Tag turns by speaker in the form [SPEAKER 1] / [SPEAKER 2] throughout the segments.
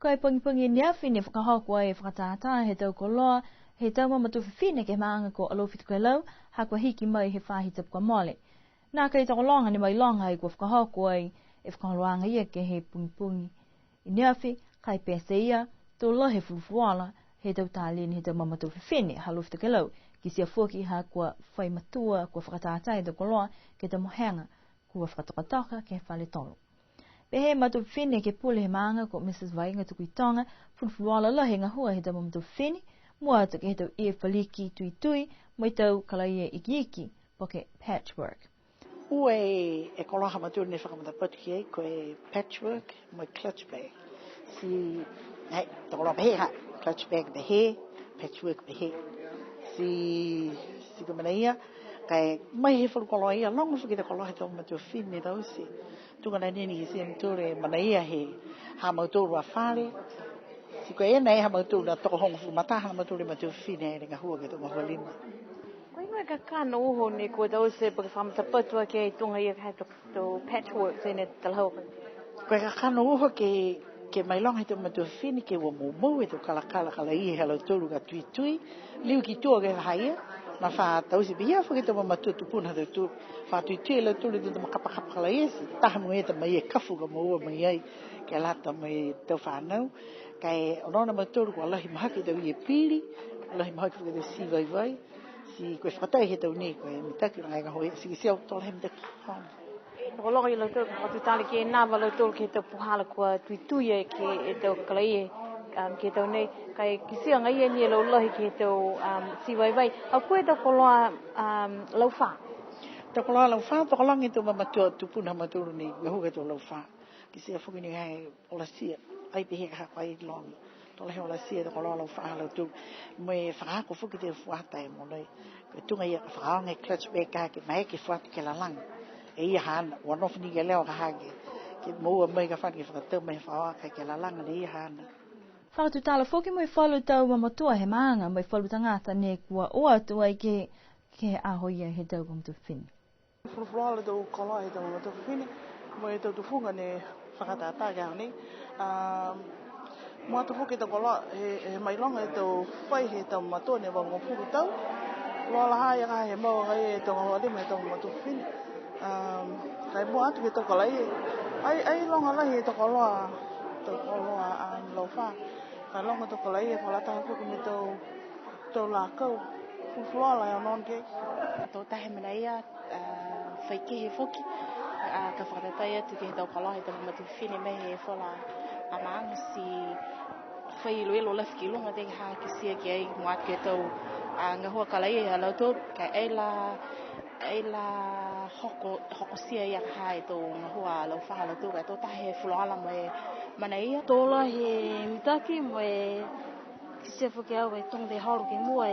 [SPEAKER 1] Koe pungi nia fini whakahoko e whakatata he tau koloa, he tau mamatu whiwhine ke maanga ko alofitu koe lau, hakua hiki mai he whahita pukua mole. Nā kei tako longa ni mai longa i kua whakahoko e whakaholoanga ia ke he pungi. I niawhi, kai pēse ia, tō lohe fulufuala, he tau tālini he tau mamatu whiwhine, halofitu koe lau, ki sia fuki hakua whaimatua kua whakatata he tau koloa, ke tau mohenga, kua whakatokatoka ke whale tolo. Pehe matu whiwhine ke pule he maanga ko Mrs. Vainga tuku i tonga, fulufuala lohe ngā hua he tau mamatu whiwhine, mua atu ke he tau e whaliki tui tui, mo i tau kalaia iki, poke patchwork.
[SPEAKER 2] Ue e koloha matu ne whakamata ki e, ko e patchwork, mo clutch bag. Si, hei, te koloha pehe ha, clutch bag pehe, patchwork pehe. Si ka mana ia, kai mai he whalukoloa ia, longo whuki te koloha he tau matu whiwhine tausi. Tungana nini ki siam tūre mana ia he ha mautūru a whare. Si koe ena e ha mautūru na toko hongo whumata, ha mautūru matu whiwhine e ringa hua ke tunga hua lima.
[SPEAKER 3] Koe ingoe ka kāna uho ne kua tause paka whamata patua ke tunga ia kai tō patchwork tēne talhauka.
[SPEAKER 2] Koe ka kāna uho ke mai longa he tau matu whiwhine ke ua mōmau e tō kalakala i he lau tūru ka tui tui. Liu ki tua ke haia. Na wha tausi pe ia whake tō mamatu tupuna tau tū. Wha tui tui lau tūru tō makapakapa kala iesi. Taha mo e ta mai e kafu ka maua mai ai. Ke lata mai tau whanau. Kai onona matūru kua lahi mahaki tau i e piri. Lahi mahaki whake tau si vai vai. Si koe whakatai he tau ni koe mitaki rangai ka hoi. Si ki siau tola he mitaki whana.
[SPEAKER 3] Nako longa i lau tūru ka tu tali ke nāwa lau tūru ke tau puhala kua tui tui e ke tau kala ie. Ke tau nei, kai kisia ngai e ni lau lahi ke tau si vai vai. Au koe tau koloa lau wha?
[SPEAKER 2] Tau koloa lau wha, tau koloa ngi tau mamatua tupuna maturu ni gahu ke tau lau wha. Kisia whuki ni hai ola sia, ai pehe ka hako ai longi. Tola he ola sia tau koloa lau wha lau tūru. Moe whakako whuki te whuata e monoi. Koe tunga ia ka whakaonga e clutch bag ka ke mai ke whuata ke la langa. E ia hana, wanofu ni ke leo ka hake. Ke maua mai ka whani ke whakatau mai whaoa ke la langa ni ia hana.
[SPEAKER 1] Whakatu tala whoki mo i whalu tau mamatua he maanga, mo i whalu tangata ne kua oa tua i ke ahoia he tau mamatu whiwhine.
[SPEAKER 4] Whulwhala tau koloa he tau mamatu whiwhine, mo e tau tuwhunga ne whakatata ke hau nei. Mo atu whuki tau koloa he mailonga e tau whai he tau mamatua ne wango whuki tau. Wala haia ka he maua ngai e tau ngawari me tau mamatu whiwhine. Kai mo atu ke tau kalai e. Ai longa lahi e tau koloa lau wha. Kai longa tau kalai e whalata whuki me tau lākau. Whulwhala e anon ke.
[SPEAKER 5] Tō tahe mana ia whaike he whuki. Ka whakatatai atu ke he tau koloa he tau mamatu whiwhine me he whala a maanga si whai ilo lafki lunga te ha ke sia ki ai mo atu ke tau ngahua kalai e alau tōru. Kai eila hoko sia ia ka hae tō ngahua lau wha lau tōru. Tō tahe he whulwhala mo e mana ia.
[SPEAKER 3] Tōla he mitaki mo e kisia whuki au e tonga te hauru ke mua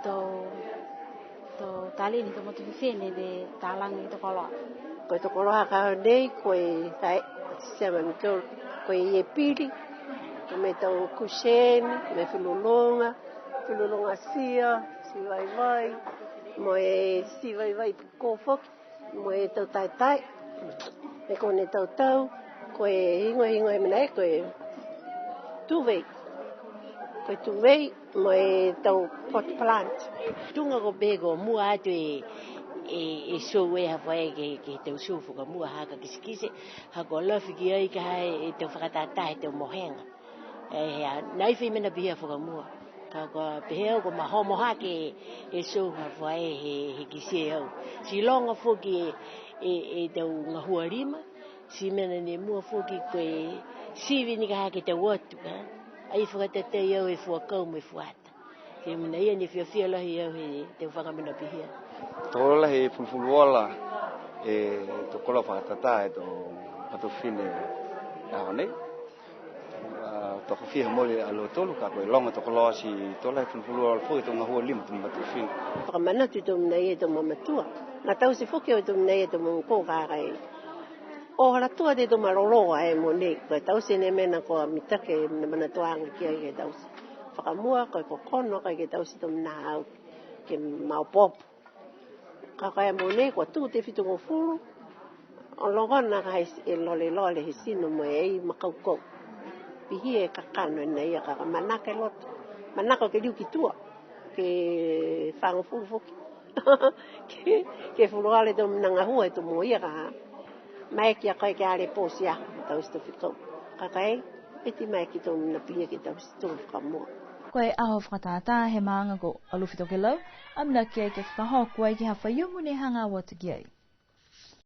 [SPEAKER 3] tō tālini tō matu whiwhine de tālangi tō koloa.
[SPEAKER 6] Koe tō koloa ka hau nei, koe tae kisia ma mitoro, koe i e piri, koe me tau kuseni, me whilulonga sia, si vai vai, mo e si vai vai kōwhoki, mo e tau tai, me kone tau, koe hingoe mena e koe tūwei. Koe tūwei, mo e tau pot plant.
[SPEAKER 7] Tunga ko bego mua atu e show e hawai ke tau show whuka mua haka kisikise. Hako lofi ki ai ka hai e tau whakatata e tau mohenga. Nai whi mena bihia whuka mua. Kako peheo ko mahomo hake e show hawai he kisi e au. Si longa whuki e tau ngahua rima. Si mena ne mua whuki koe siwi ni ka hake tau watu. Ai whakatatei au e whuakau me whuata. Ke mena ia ni whiawhia lahi au he te whakamena pihia.
[SPEAKER 8] Tōla he fulfulola e tō kola whakatata e tō matu whiwhine aho nei. Tō whiwhia mole alo tolu ka koe longa tō koloa si tōla he fulfulola fwoi tō ngahua lima tō matu whiwhine.
[SPEAKER 6] Whakamanatu tō mna ia tō mamatua. Ngā tau se whuki o tō mna ia tō mamako kākai. O haratua te tō maroloa e mo nei. Koe tau se ne mena koa mitake na manatuanga ki ai ke tau se. Whakamua koe kokono koe ke tau se tō mna au ke maupopu. Ka kai mo nei ko tu te fitu ko furu longona ka e lole he sino mo e makauko pihi e kakano nei ka manaka lot manaka ke liu ki tua ke fango fuki ke fulale do nanga hua to mo ia ka mai ki ka ke ale posia to sto fiko ka kai eti mai ki to na pihi ki to sto ka mo
[SPEAKER 1] koe aho whakatata he maanga ko aluwhito ke lau, amna kia ke whakahau koe ki hawha iumu ne hanga wata ki ai.